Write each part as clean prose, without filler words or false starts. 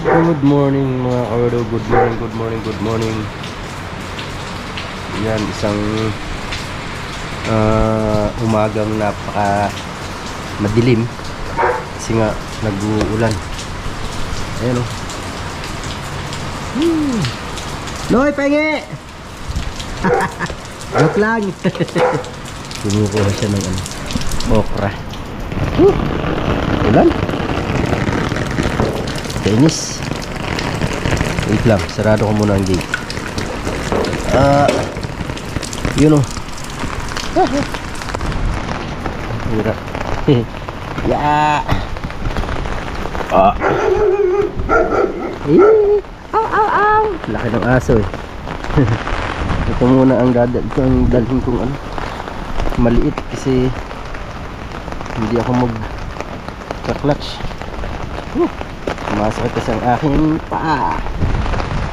Good morning mga kawedo, good morning. Yan, isang umagang napaka madilim kasi nga nag-uulan. Ayan o. Noy, penge! Joke lang. Kumukuha siya ng okra. Ulan. Kainis. Wait lang, sarado ko muna ang gate. Yun o. Hirap. Ya. Aw. Laki ng aso eh. Ito muna ang dalhin kong maliit kasi hindi ako mag-clutch. Masakit kasi ang aking paa.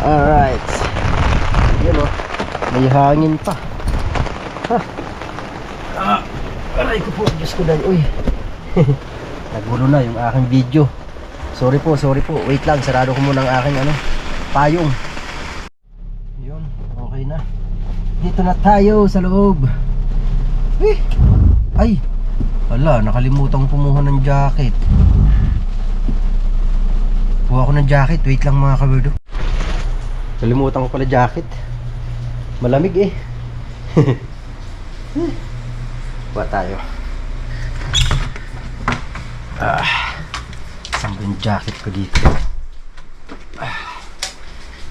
Alright. Yun o. May hangin pa. Aray ko po. Diyos ko dahil. Uy. Nagulo na yung aking video. Sorry po. Wait lang. Sarado ko muna ang aking payong. Yun. Okay na. Dito na tayo sa loob. Ay. Ala. Nakalimutan kumuha ng jacket. Kuha ko ng jacket. Wait lang mga kawerdo. Nalimutan ko pala jacket. Malamig eh. Kuha tayo. Saan ba yung jacket ko dito?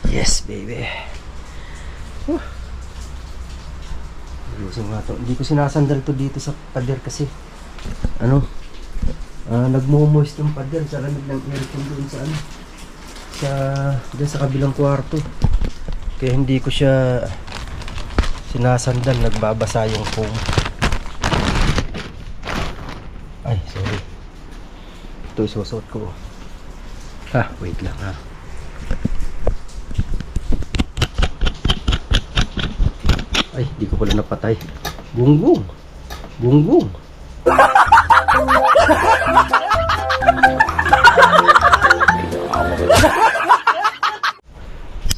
Yes baby. Lusin nga to. Hindi ko sinasandal to dito sa pader kasi nagmo-moist yung pader sa lamig ng aircon doon sa dyan sa kabilang kwarto. Kaya hindi ko siya sinasandal, nagbabasa yung foam. Ay, sorry. Ito isusot ko. Wait lang ha. Ay, di ko pala napatay. Gunggong.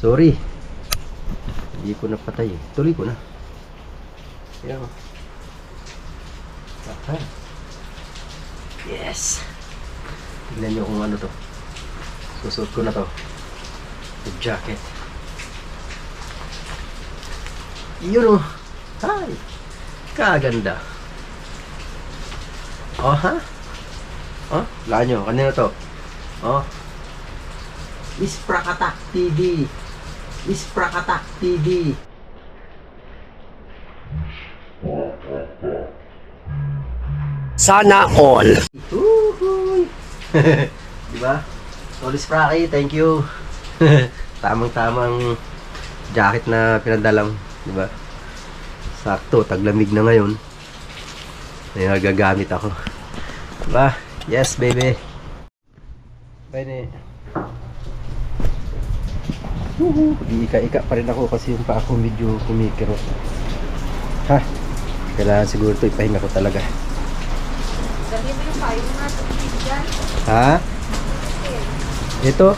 Sorry. Hindi ko napatay. Tuloy ko na. Ayan o. Yes. Tignan nyo kung ano to. Susuot ko na to. The jacket. Yun o. Hi. Kaganda. Laan nyo. Kanina to. Isprakatak TV. Sana all. Diba? Solid Spracky, thank you. Tamang-tamang jacket na pinadalang, diba? Sakto, taglamig na ngayon. May nagagamit ako. Diba? Yes, baby. Bye na. Ika-ika pa rin ako kasi yung pa ako medyo kumikiro. Kailangan siguro ito ipahinga ko talaga. Dali mo yung payong natin dyan. Ito?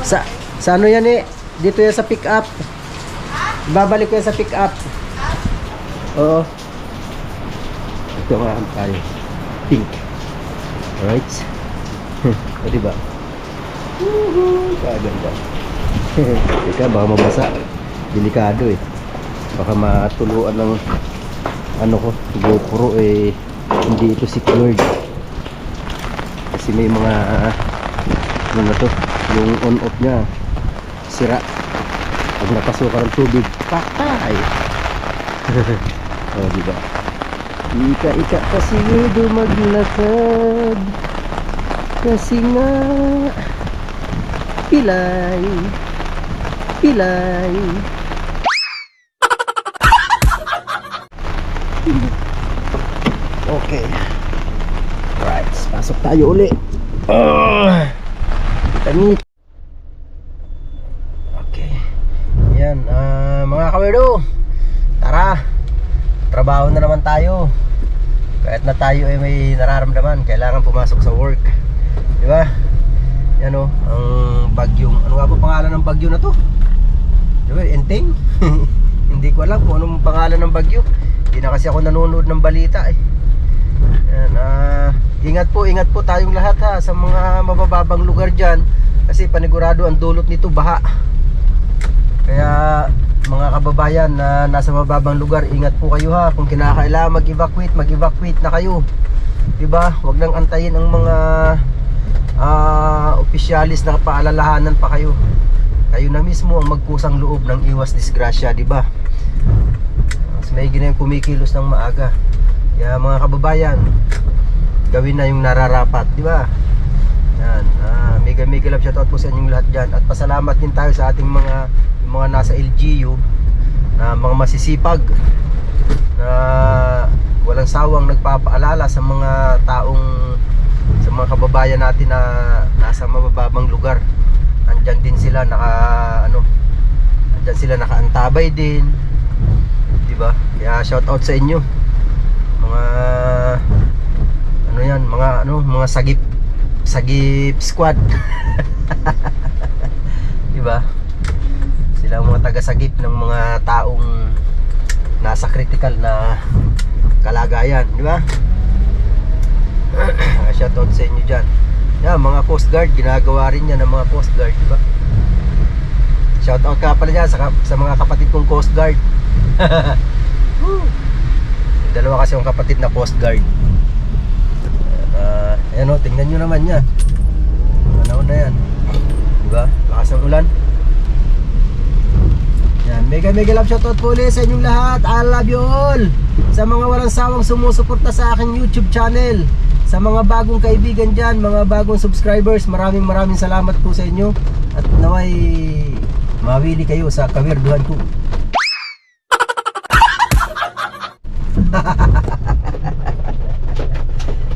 Sa ano yan eh? Dito yan sa pick up. Babalik ko yan sa pick up. Oo. Ito nga tayo. Pink. Alright. O diba? Kaganda. Teka, baka mabasa. Delikado eh. Baka matuluan ng ko, GoPro eh. Hindi ito secured. Kasi may mga yung on off nya sira. Pag napasukan ng tubig, patay. Oh, diba? Ika kasi maglakad. Kasi nga pilay. Okay. Right, pasok tayo uli. Tanit. Okay. Yan, mga kawerdo. Tara. Trabaho na naman tayo. Kahit na tayo ay may nararamdaman, kailangan pumasok sa work. Di ba? Yan o, ang bagyong, ano nga po pangalan ng bagyo na to? Diba, Enteng? Hindi ko alam kung anong pangalan ng bagyo. Hindi na kasi ako nanonood ng balita eh. Yan, ingat po tayong lahat ha, sa mga mabababang lugar dyan. Kasi panigurado ang dulot nito baha. Kaya mga kababayan na nasa mababang lugar, ingat po kayo ha. Kung kinakailangan mag-evacuate na kayo. Diba? Huwag nang antayin ang mga opisyalis na paalalahanan pa kayo. Kayo na mismo ang magkusang loob ng iwas disgrasya, diba? Mas may ginayang kumikilos ng maaga. Kaya mga kababayan, gawin na yung nararapat, diba? Yan, mega love shoutout po sa inyong lahat dyan. At pasalamat din tayo sa ating mga nasa LGU na mga masisipag na walang sawang nagpapaalala sa mga taong, sa mga kababayan natin na nasa mabababang lugar. Andyan din sila andyan sila nakaantabay din, diba? Kaya shoutout sa inyo mga mga sagip squad. Diba? Sila ang mga taga-sagip ng mga taong nasa critical na kalagayan, diba? Shoutout sa inyo dyan. Yan, mga Coast Guard, ginagawa rin yan ng mga Coast Guard, diba? Shoutout ka pala dyan sa mga kapatid kong Coast Guard. Dalawa kasi yung kapatid na Coast Guard. Ayan o, tingnan nyo naman yan. Panahon na yan, diba? Lakas ng ulan. Yan, mega love shoutout po ulit sa inyong lahat. I love you all. Sa mga walang sawang sumusuporta sa aking YouTube channel, sa mga bagong kaibigan dyan, mga bagong subscribers, maraming salamat po sa inyo. At naway mawili kayo sa kawirduhan ko.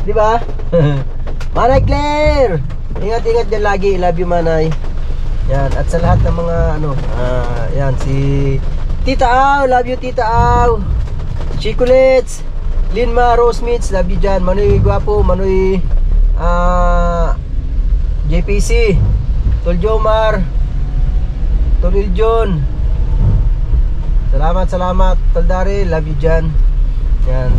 Diba? Manay Claire, ingat dyan lagi. Love you, Manay. Yan, at sa lahat ng mga yan, si Tita Au, love you Tita Au. Chicolets, Linma, Rose Meats, love you dyan. Manoy Guapo, Manoy JPC, Tol Jomar, Tol Iljon, salamat Tol Dari, love you dyan. Yan,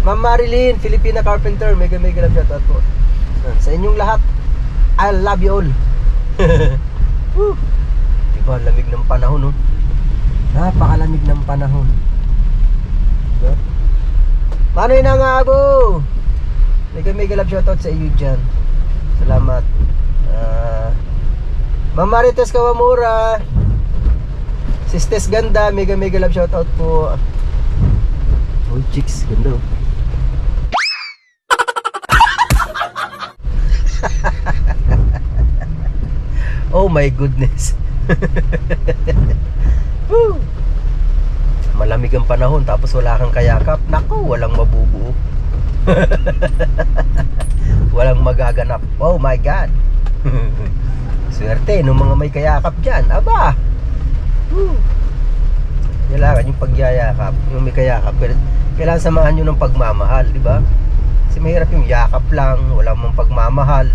Ma'am Marilyn, Filipina Carpenter, mega love shoutout po. Sa inyong lahat, I love you all. Diba, lamig ng panahon, no? Napakalamig ng panahon. Diba? Manoy na nga, Abo! Mega love shoutout sa iyo dyan. Salamat. Ma'am Marites Kawamura, Sistes Ganda, mega love shoutout po. Oh, chicks, ganda. Oh my goodness. Malamig ang panahon tapos wala kang kayakap. Naku, walang mabubuo. Walang magaganap. Oh my God. Swerte nung mga may kayakap dyan. Aba, kailangan yung pagyayakap, yung may kayakap. Kailangan samahan nyo ng pagmamahal, di ba? Kasi mahirap yung yakap lang, walang mong pagmamahal.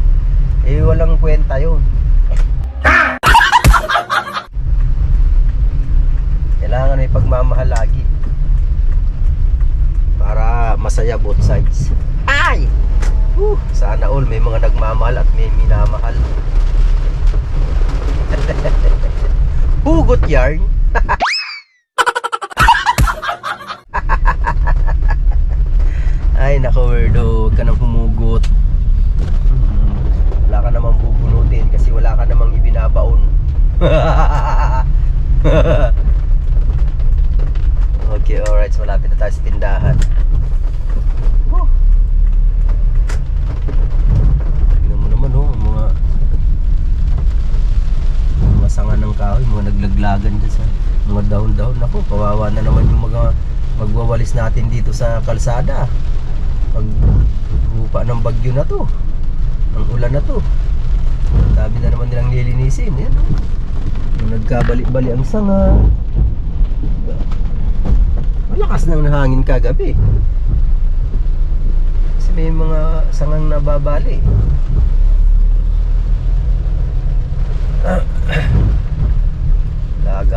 Eh, walang kwenta yun. Kailangan may pagmamahal lagi para masaya both sides. Ay! Sana all may mga nagmamahal at may minamahal. Hugot yarn. Ay nako, weirdo, huwag ka nang humugot. Wala ka namang bubunutin kasi wala ka namang ibinabaon. Okay, alright, so malapit na tayo sa tindahan. Tignan mo naman, oh, mga sanga ng kahoy, mga naglaglagan dyan sa mga dahon-dahon. Ako, kawawa na naman yung mga magwawalis natin dito sa kalsada pag upa ng bagyo na to, ng ulan na to. Dami na naman nilang nilinisin. Yan, oh. Nagkabali-bali ang sanga. Malakas nang hangin kagabi kasi may mga sangang nababali.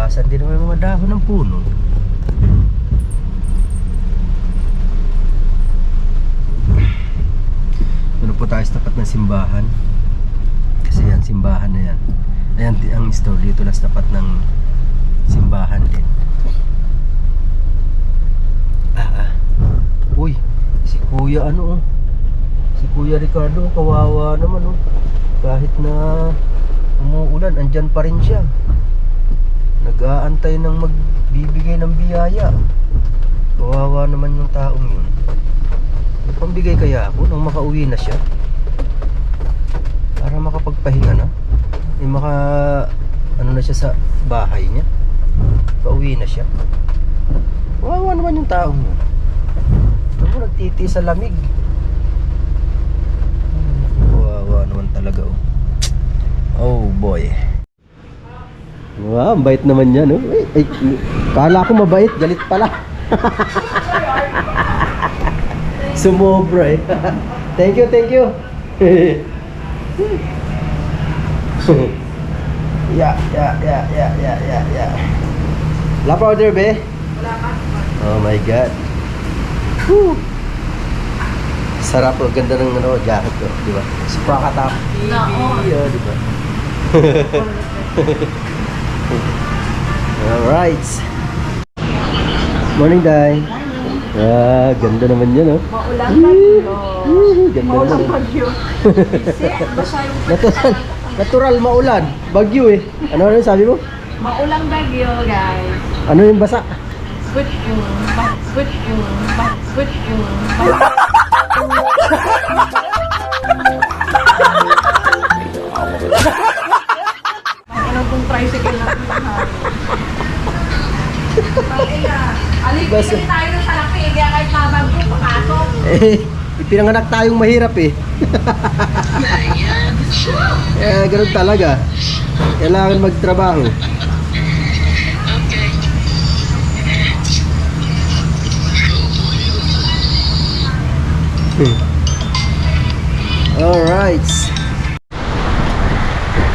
Labasan din naman yung mga dahon ng puno. Doon po tayo sa tapat ng simbahan. Kasi yan, simbahan na yan. Ayan, ang store dito lang sa tapat ng simbahan din. Uy, si Kuya ano oh. Si Kuya Ricardo, kawawa naman oh. Kahit na umuulan, andyan pa rin siya. Nag-aantay ng magbibigay ng biyaya. Kawawa naman yung taong yun. May pambigay kaya ako nang makauwi na siya? Para makapagpahinga na. Ano na siya sa bahay niya. Pauwi na siya. Kawawa naman yung taong yun. Ako nagtiti sa lamig. Kawawa naman talaga oh. Oh boy. Wow, ang bait naman yan oh. Ay, kala ko mabait, galit pala. Sumobra eh. Thank you, thank you. Yeah. Wala pa order be? Wala ka. Oh my god. Whew. Sarap oh, ganda ng ano, jacket ko, di ba? Sprakatap TV, oh, di ba? Alright. Morning, Day. Ganda naman yan, oh. Maulang bagyo. Ganda Maulang naman. bagyo. Kasi, basta yung Natural maulan, bagyo eh. Ano sabi mo? maulang bagyo, guys. Ano yung basa? Put yung ano kung tricycle na Basta. Aligpin tayo sa laki, kaya kahit mabagyo, pakasok. Ipinanganak tayong mahirap eh. Ganun talaga. Kailangan magtrabaho. Alright.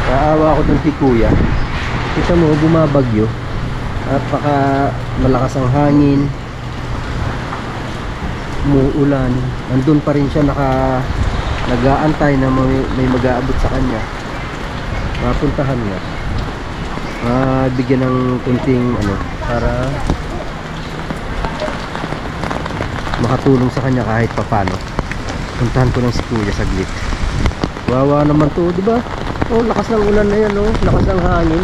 Kaawa ako dun si Kuya. Kita mo, bumabagyo. At baka malakas ang hangin. Umuulan. Nandun pa rin siya nag-aantay na may mag-aabot sa kanya. Mapuntahan niya. Bigyan ng kunting ano para makatulong sa kanya kahit papano. Puntahan ko ng si Kuya saglit. Wawa naman to, di ba? Oh, lakas ng ulan na yan, oh. Lakas ng hangin.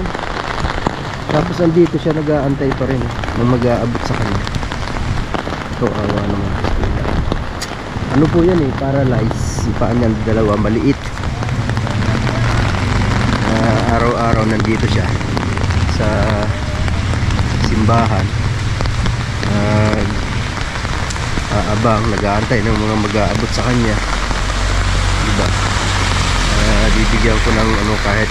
Tapos andito siya nag-aantay pa rin na mag-aabot sa kanya. So, awa naman. Ano po yan eh, paralyzed. Yung paa niyan dalawa, maliit. Araw-araw nandito siya sa simbahan. Aabang, nag-aantay ng mga mag-aabot sa kanya. Diba? Bibigyan ko ng ano, kahit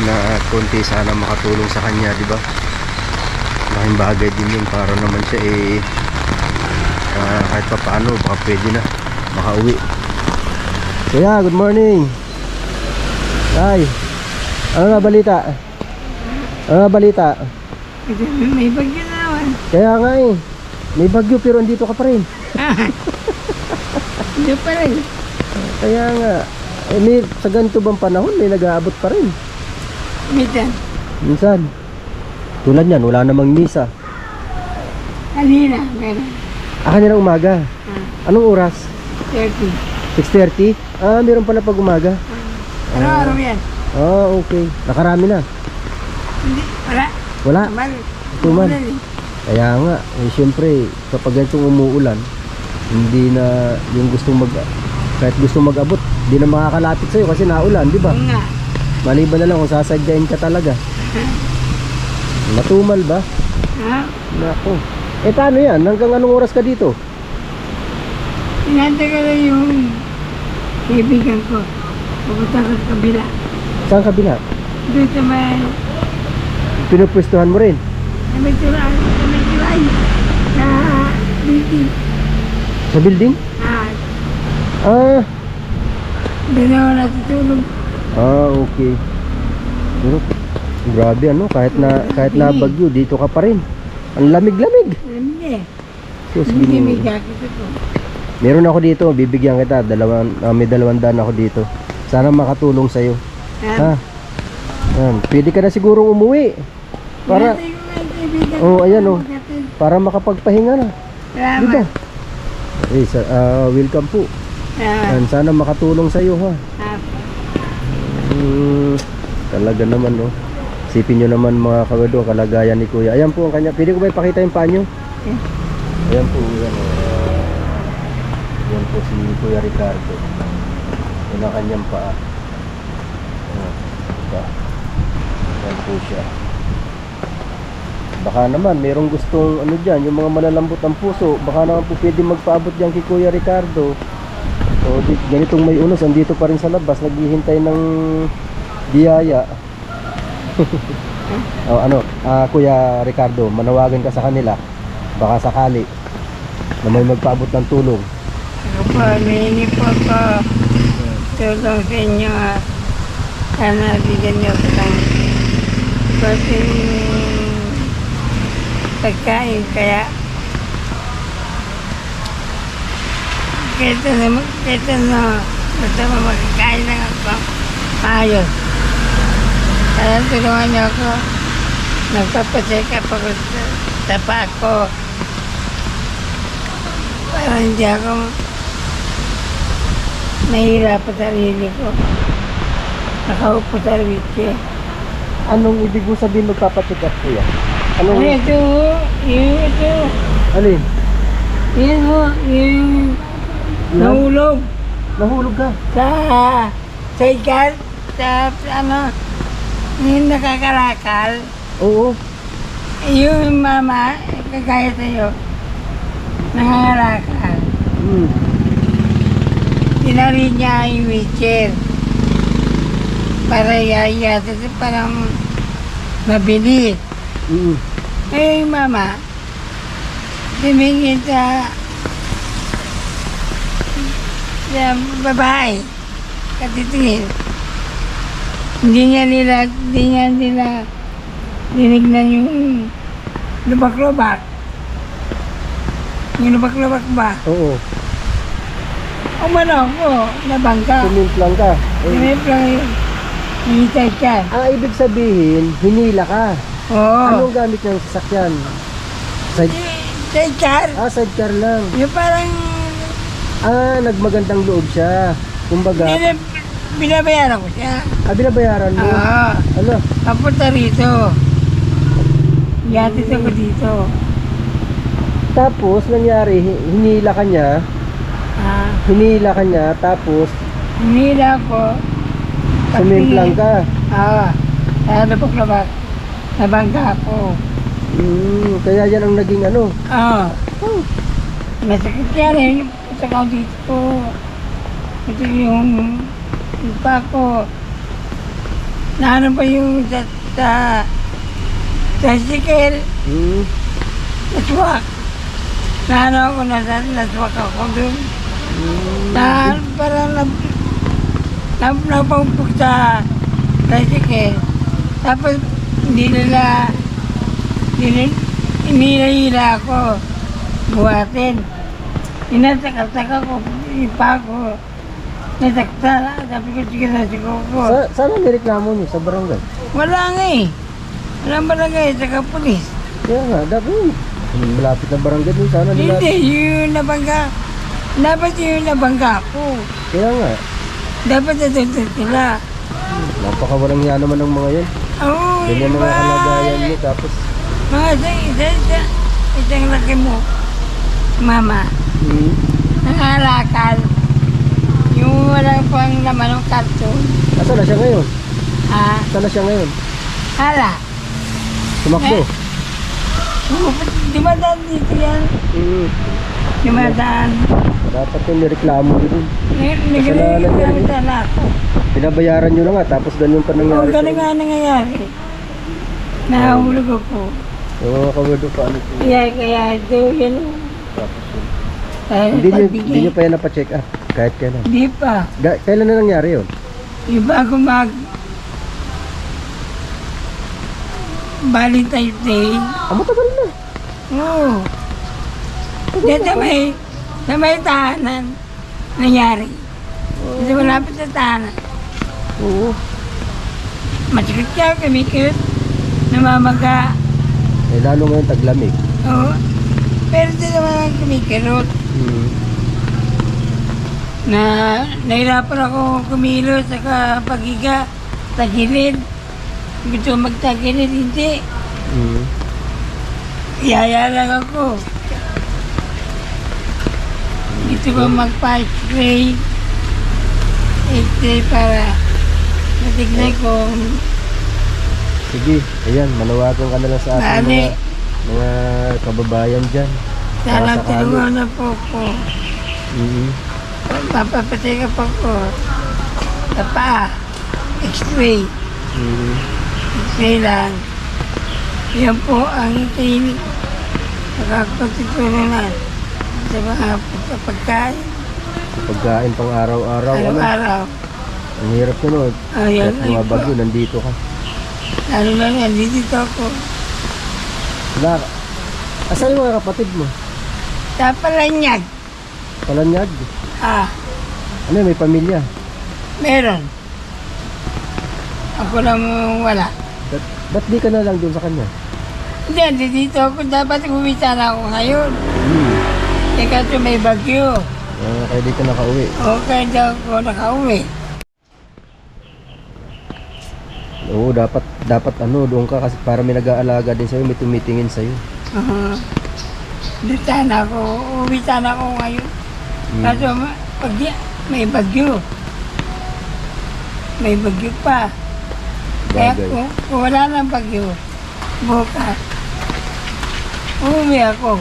na konti sana makatulong sa kanya, diba? Laking bagay din yun para naman siya kahit pa paano baka pwede na makauwi. Kuya, good morning. Ay, ano na balita? Ano na balita? May bagyo naman. Kaya nga eh, may bagyo pero andito ka pa rin. Hindi pa rin. Kaya nga sa ganito bang panahon may nag-aabot pa rin. Minsan tulad yan, wala namang misa. Kanina, meron. Kanina umaga. Anong oras? 30. 6:30? Meron pala pag umaga. Araw-araw yan. Okay. Nakarami na. Hindi, wala. Wala? Tuman. Umulan eh. Kaya nga, syempre kapag ganitong umuulan, hindi na yung kahit gustong mag-abot, hindi na makakalapit sa'yo kasi naulan, di ba? Oo nga. Maliban na lang kung sasadyain ka talaga. Matumal ba? Ha? Nako. Paano yan? Hanggang anong oras ka dito? Pinanta ka lang yung kaibigan ko. Pupunta ka sa kabila. Saan kabila? Doon sa may Pinupwestuhan mo rin? may tirahan. Sa building. Sa building? Doon ako natutulog. Okay. Pero Grabe ano, kahit na bagyo, dito ka pa rin. Ang lamig-lamig. Hindi. Sus, Hindi may Ginoo. jacket ako. Meron ako dito, bibigyan kita. May 200 ako dito. Sana makatulong sa'yo. Ha? Yan. Pwede ka na sigurong umuwi. Para, oh, ayan oh. Para makapagpahinga na. Dito. Salamat. Welcome po. Yan, sana makatulong sa'yo ha. Talaga naman no. Sipin nyo naman mga kawado, kalagayan ni Kuya. Ayan po ang kanya. Pwede ko ba ipakita yung panyo? Ayan po. Yan po si Kuya Ricardo. Yan ang kanyang paa. Yan po siya. Baka naman merong gustong ano dyan, yung mga malalambot ang puso. Baka naman po pwede magpaabot dyan kay Kuya Ricardo. So ganitong may unos, andito pa rin sa labas, naghihintay ng biyaya. Kuya Ricardo, manawagan ka sa kanila. Baka sakali na may magpaabot ng tulong. Ako po, humihingi po ako tulong sa inyo. Sana bigyan niyo ko ng konting pagkain. Kaya kahit na basta makakain lang ako ayos. Kaya tulungan niyo ako. Nagpapacheck up ako sa paa ko. Para hindi ako nahihirap sa sarili ko. Nakaupo sa wheelchair. Anong ibig mo sabihin magpapacheck up, Kuya? Anong... Ito. Alin? Yan ho, yung nahulog Nahulog ka? sa ikat, sa yung nakakalakal. Oo. Yung mama, kagaya sa'yo, nangangalakal. Tinari niya yung wheelchair para yayata parang mabilis. Eh, yung mama, tumingin sa babae, katitingin. Hindi niya nila dinignan yung lubak-lubak. Yung lubak-lubak ba? Oo. Umano ko, nabangka. Tumimplang ka. Tumimplang yun. Hinitay ka. Ang ibig sabihin, hinila ka. Oo. Anong gamit ng sasakyan? Sidecar. Sidecar lang. Yung parang Nagmagandang loob siya. Kumbaga, binabayaran ko siya. binabayaran mo. Ano? Papunta rito. Yatid ako dito. Tapos, nangyari, hinila ka niya. Hinila ka niya, tapos, Hinila ko. sumimplang ka. Kaya nabak-labak. Nabangga ako. Kaya yan ang naging ano. Masakit yan eh. Punta ko dito. Ito yung pa ko. Naano pa yung sa sikil. Naswak. Naano ako, naswak ako doon. Parang napaupok sa sikil. Tapos hindi nila ako buhatin. Inatakal-takal ko, ipa ko. Nasakta, sabi ko, sige na siguro ko. Saan ang nireklamo niyo? Sa barangay? Wala nga eh. Walang barangay, saka pulis. Kaya nga, dapat malapit na barangay din. Sana nila. Hindi, yung nabangga. Dapat yung nabangga ko. Kaya nga. Dapat natutut sila. Napakawalang nga naman ng mga yan. Oo, Ganyan mga kalagayan niyo. Tapos, mga isang laki mo. Mama, nangalakal. Yung wala pang laman ng karton. Saan na siya ngayon? Saan na siya ngayon? Hala. Tumakbo? Dumadaan dito yan. Dumadaan. Dapat yung nireklamo din. Nagalitan ako. Binabayaran nyo na nga, tapos ganun pa nangyari. Oo, ganun nga nangyayari. Nahulog ako. Yung mga kawardo pa ano po. Kaya ito yan. Hindi nyo pa yan napacheck up. Kahit kailan. Hindi pa. Kailan na nangyari yun? Yung bago Valentine's Day. Matagal na. Oo. Diyan sa may tahanan nangyari. Kasi malapit sa tahanan. Oo. Masikot siya, kumikit. Namamaga. Eh, lalo ngayon taglamig. Oo. Pero di naman kumikirot. Na nahirapan ako kumilos sa pagiga sa gilid. Gusto magtagilid, hindi. Iyaya lang ako. Gusto ko magpa-spray. Spray para matignan ko. Sige, ayan, manawagan ka na lang sa ating Bali. mga kababayan dyan. Sana Para sakali. tulungan na po ko. Papapatay ka po ko. Sa paa. X-ray. X-ray lang. Yan po ang hindi nakakapagtutulungan sa mga pagkain. Pagkain pang araw-araw. Araw-araw. Ang hirap nun. Ayan, Kahit mga ay bagyo, po. nandito ka. Lalo na yan, dito ako. Wala ka. Asan yung mga kapatid mo? Sa Palanyag. Palanyag. Ano yun, may pamilya? Meron. Ako lang wala. Ba't di ka na lang doon sa kanya? Hindi, dito ako. Dapat kumita na ako ngayon. Kasi may bagyo. Kaya di ka nakauwi. Okay daw ako nakauwi. Oo, dapat ano, doon ka kasi para may nag-aalaga din sa'yo, may tumitingin sa'yo. Doon sana ako. Uwi sana ako ngayon. Kasi pag may bagyo. May bagyo pa. Kaya Bagay. kung wala nang bagyo, bukas. Uuwi ako.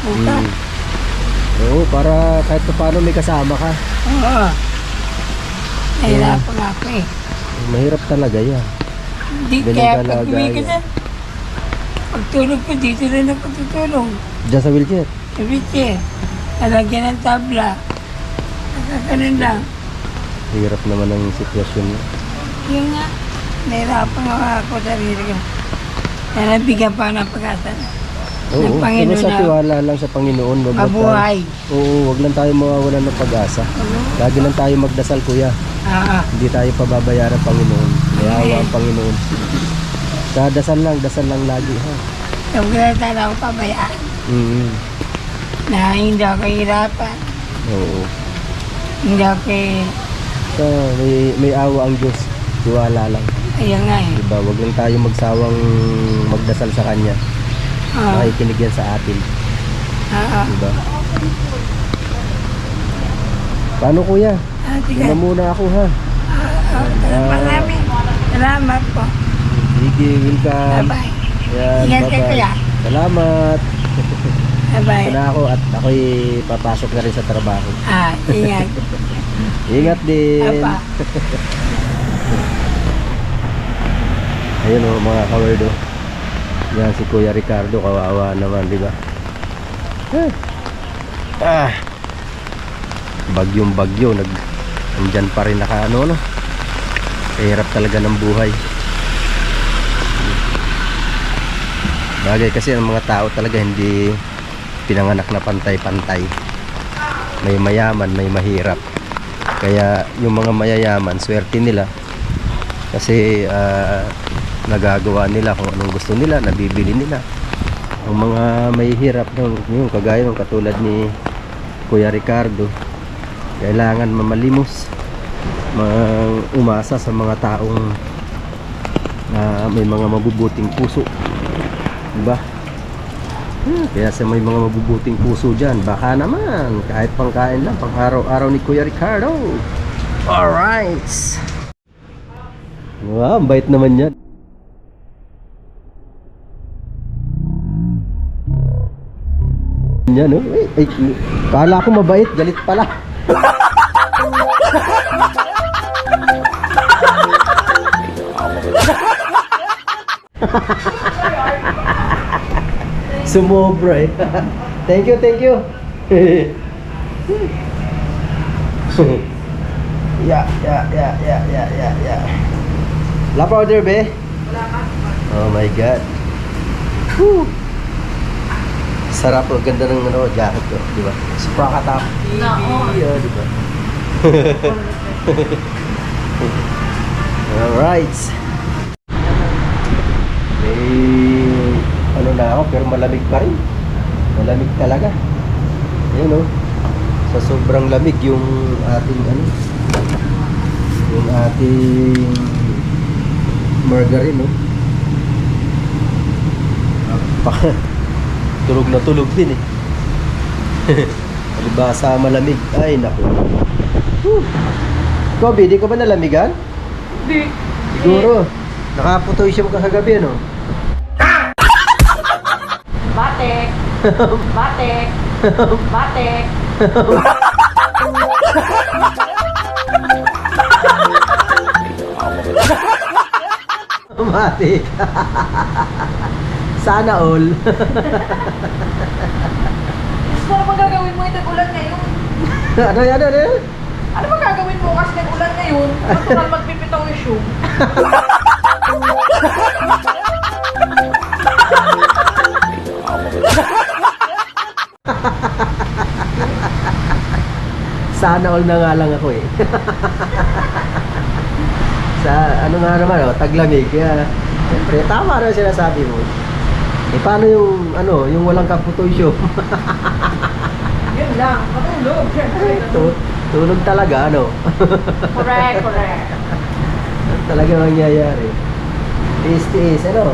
Bukas. Oo, para kahit pa paano may kasama ka. Oo. Nahirapan ako eh. Mahirap talaga yan. Hindi, Ganun kaya talaga pag uwi ka yan. dyan, pagtulog ko dito rin ako tutulong. Diyan sa wheelchair. Sa wheelchair, nalagyan ng tabla. Nakakanon lang. Hirap naman ang sitwasyon mo. Yun nga, nahirapan ako sarili ko. Na nabigyan pa ng pag-asa. Oo, Ng Panginoon basta na tiwala lang sa Panginoon. Wag lang mabuhay. tayo, wag lang tayo mawawalan ng pag-asa. Lagi lang tayo magdasal, kuya. Hindi tayo pababayaran ng Panginoon. May awa ang Panginoon. Dasal lang lagi, ha? Huwag na sana ako pabayaan. Na hindi ako hirapan. Oo. Hindi ako So, may awa ang Diyos. Tiwala lang. ayun nga eh. Diba? Wag lang tayo magsawang magdasal sa Kanya. Nakikinig yan sa atin. Diba? Paano, kuya? Sige. Una muna ako, ha? Maraming salamat po. Sige, welcome. Bye-bye. Yan, Ingat ka, bye-bye. kuya. Salamat. Bye-bye. Sana ako at ako'y papasok na rin sa trabaho. Ingat. Ingat din. Apa. Ayun o, mga kawerdo. Yan si Kuya Ricardo, kawawa naman, di ba? Bagyong bagyo, nandyan pa rin nakaano, no? Hirap talaga ng buhay. Bagay kasi ang mga tao talaga hindi pinanganak na pantay-pantay. May mayaman, may mahirap. Kaya yung mga mayayaman, swerte nila. Kasi nagagawa nila kung anong gusto nila, nabibili nila. Ang mga mahihirap, yung kagaya ng katulad ni Kuya Ricardo, kailangan mamalimos, umasa sa mga taong may mga mabubuting puso, diba? Kaya sa may mga mabubuting puso dyan, baka naman kahit pangkain lang, pang araw-araw ni Kuya Ricardo. Alright, wow, ang bait naman yan. Yan, oh. Ay, kala ko mabait, galit pala. Sumobra eh. Thank you, thank you. Yeah. Wala pa order, be? Oh my God. Whew. Sarap, oh. Ganda ng ano, jacket ko, di ba? Spraka top. Yeah, di ba? Alright. Eh, ano na ako, pero malamig pa rin. Malamig talaga. Ayun, oh. Sa sobrang lamig yung ating ano, yung ating margarine, no? Tulog na tulog din eh. Alibasa malamig. Ay, naku. Kobe, di ka ba nalamigan? Hindi. Siguro. Nakaputoy siya mo kagabi, ano? Batek. Batek. Batek. Matik. Sana all. Gusto ano bang gagawin mo? Tag-ulan ngayon. Ano yan, ano yan? Ano bang gagawin mo? Kasi tag-ulan ngayon. Natural magpipitaw yung shoe. Sana all na nga lang ako eh. Sa ano nga naman, oh, taglamig. Kaya, siyempre, tama na sinasabi mo. Eh, paano yung, ano, yung walang kaputoy show? Yun lang. Matulog. Siyempre. Tulog talaga, ano? Correct, correct. Talaga mangyayari. Tiis, ano?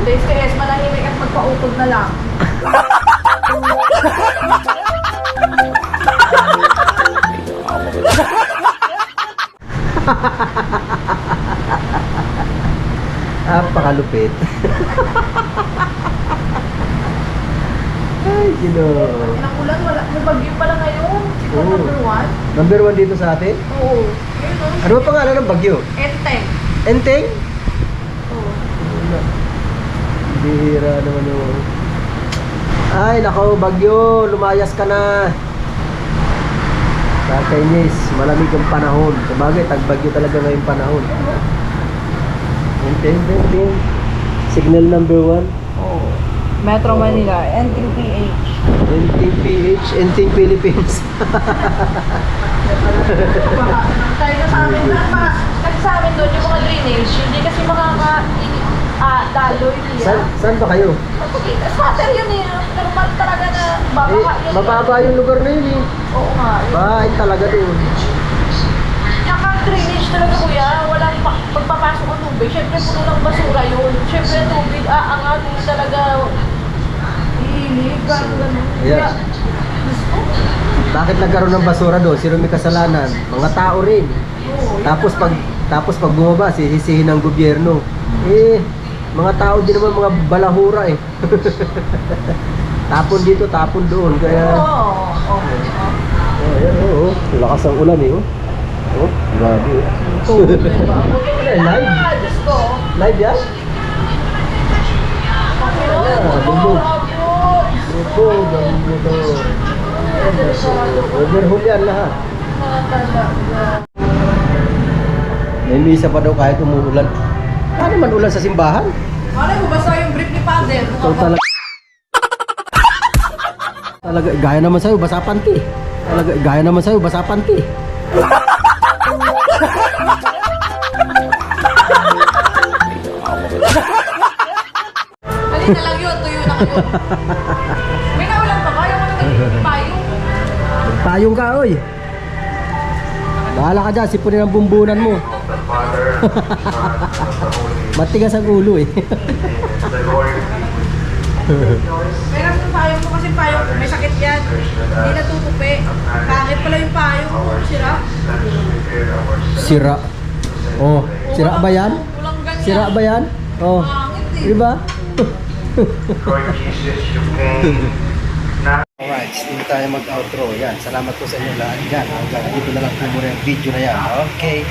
Tiis, manahimik at magpautog na lang. Napakalupit. Ay, Ginoo. Ang ulan, wala. May bagyo pala ngayon. Siguro Oo. number 1. Number 1 dito sa atin? Oo. Yun, no? Ano ba pangalan ng bagyo? Enteng. Enteng? Oo. Wala. Bihira naman yung... Ay, nako, bagyo. Lumayas ka na. Kakainis. Malamig ang panahon. Sabagay, tagbagyo talaga ngayong panahon. Enteng. Signal number 1. Oo. Metro Manila, Enteng PH. Enteng PH, Enteng Philippines. Tayo na sa amin, kasi sa amin doon yung mga drainage, hindi kasi makaka-daloy niya. Saan ba kayo? Scatter yun eh, normal talaga na babaha yun. Mababa yung lugar na yun eh. Oo nga. Bahay talaga doon. Tsaka drainage talaga kuya, walang pagpapasok ng tubig. Siyempre puno ng basura yun. Siyempre tubig, aangat talaga. Iinig, gano'n. Ayan. Bakit nagkaroon ng basura doon? Sino may kasalanan? Mga tao rin. Tapos pag bumaba, sisisihin ng gobyerno. Eh, mga tao din naman, mga balahura eh. Tapon dito, tapon doon. Kaya... Oo. Ayan, oo. Lakas ang ulan eh. Oh, grabe eh. Live? Diyos ko. Live yan? Bubog. Bubog, ang buto. Overhaul yan lahat. May misa pa daw kahit umuulan. Ano man ulan sa simbahan? Malay mo, basta yung brief ni Father. So talaga, gaya naman sa'yo, basa panty. Talaga, gaya naman sa'yo, basa panty. Dali na lang yun, tuyo na kayo. May naulan pa ba? Yung mga nagpayong. Tayong ka, oy. Bahala ka dyan, sipunin ang bumbunan mo. Matigas ang ulo eh. Pero yung payong mo kasi payong may sakit yan. Hindi natutupi. Pangit pala yung payong mo. Sira. Sira. Oh, sira ba yan? Walang ganyan. Sira ba yan? Oh. Pangit eh. Di ba? Lord Jesus, you came not Alright, hindi tayo mag-outro. Yan, salamat po sa inyo lahat. Yan, hanggang dito na lang po muna yung video na yan. Okay.